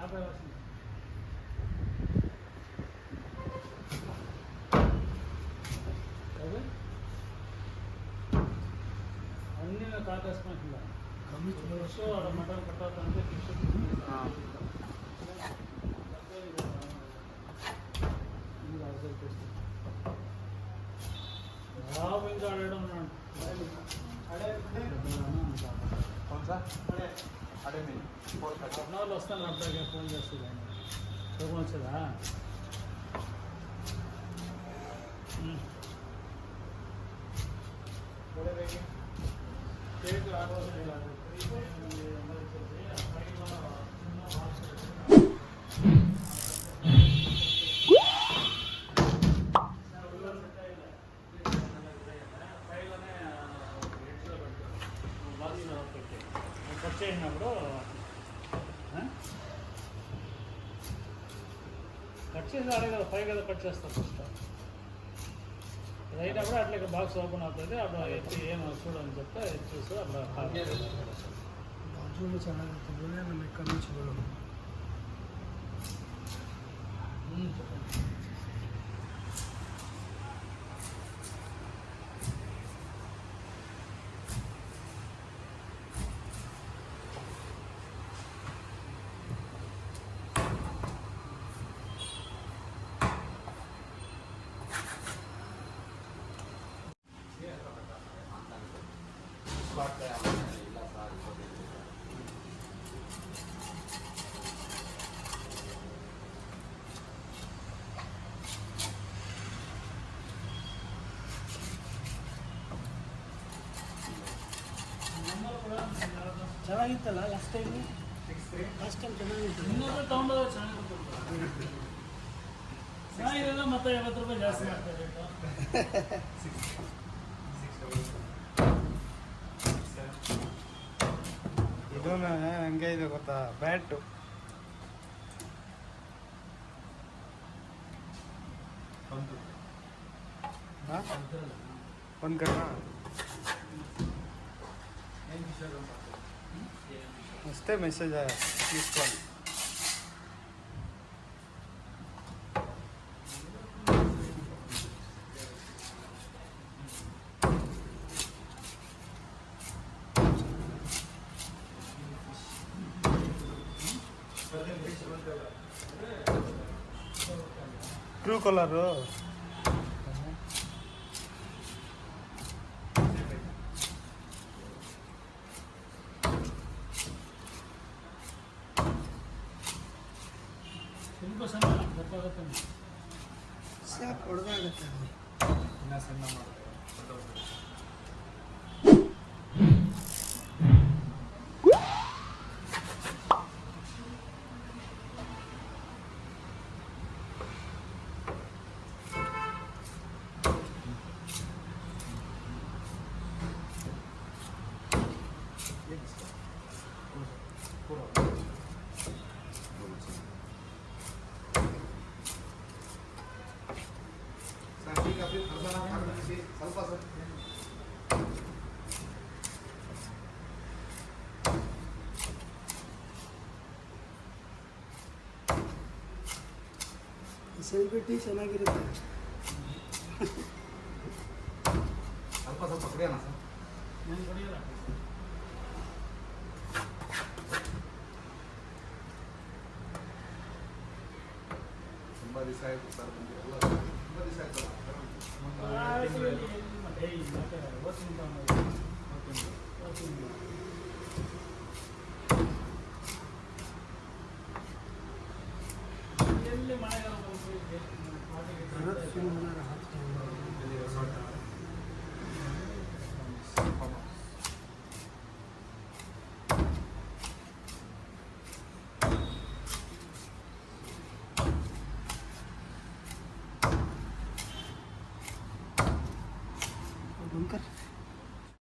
అన్నీ తాకేసుకుంటుందా fish mutton కట్టాలంటే fish బాబు ఇంకా అడగడం ఉన్నాడు అడ్నాలు వస్తాను అబ్బాయిగా ఫోన్ చేస్తుంది కోపం వచ్చేదా కేక్ కట్ చేసినప్పుడు కట్ చేసి ఆడే కదా పై కదా కట్ చేస్తాం ఫస్ట్ అది అయినప్పుడు అట్లా బాక్స్ ఓపెన్ అవుతుంది అప్పుడు ఎత్తి ఏమో చూడని చెప్తే చూసి అట్లా బాత్రూమ్ ಚೆನ್ನಾಗಿರ್ತದೆ ನಮ್ಮ ಕಮಿಷಗಳು ಚೆನ್ನಾಗಿತ್ತಲ್ಲ ಲಾಸ್ಟ್ ಟೈಮ್ ಚೆನ್ನಾಗಿತ್ತು ಇನ್ನೊಂದು ತಗೊಂಡು ಚೆನ್ನಾಗಿರಲ್ಲ ಮತ್ತೆ 50 ರೂಪಾಯಿ ಜಾಸ್ತಿ ಮಾಡ್ತಾರೆ ರೇಟು ಇದು ಹಂಗೆ ಇದೆ ಗೊತ್ತಾ ಬ್ಯಾಟು ಒಂದು ಕಣ ಅಷ್ಟೇ ಮೆಸೇಜ್ తీసుకోవాలి ట్రూ కలరు ಸಾಕು ಹೊಡೆದಾಗುತ್ತೆ ಇನ್ನು ಸಣ್ಣ ಸೆಲ್ಬಿಟ್ಟು ಚೆನ್ನಾಗಿರುತ್ತೆ ಸ್ವಲ್ಪ ಸ್ವಲ್ಪ ಕಡಿಯೋಣ ಸರ್ నేను కొడియరా ತುಂಬ ದಿವಸ ಆಯಿತು ಸರ್ ಬಂದು ಎಲ್ಲ ತುಂಬ ದಿವಸ ಆಯಿತು ಮತ್ತೆ ಈ ಮತ್ತೆ ಓದ್ತಿಂತ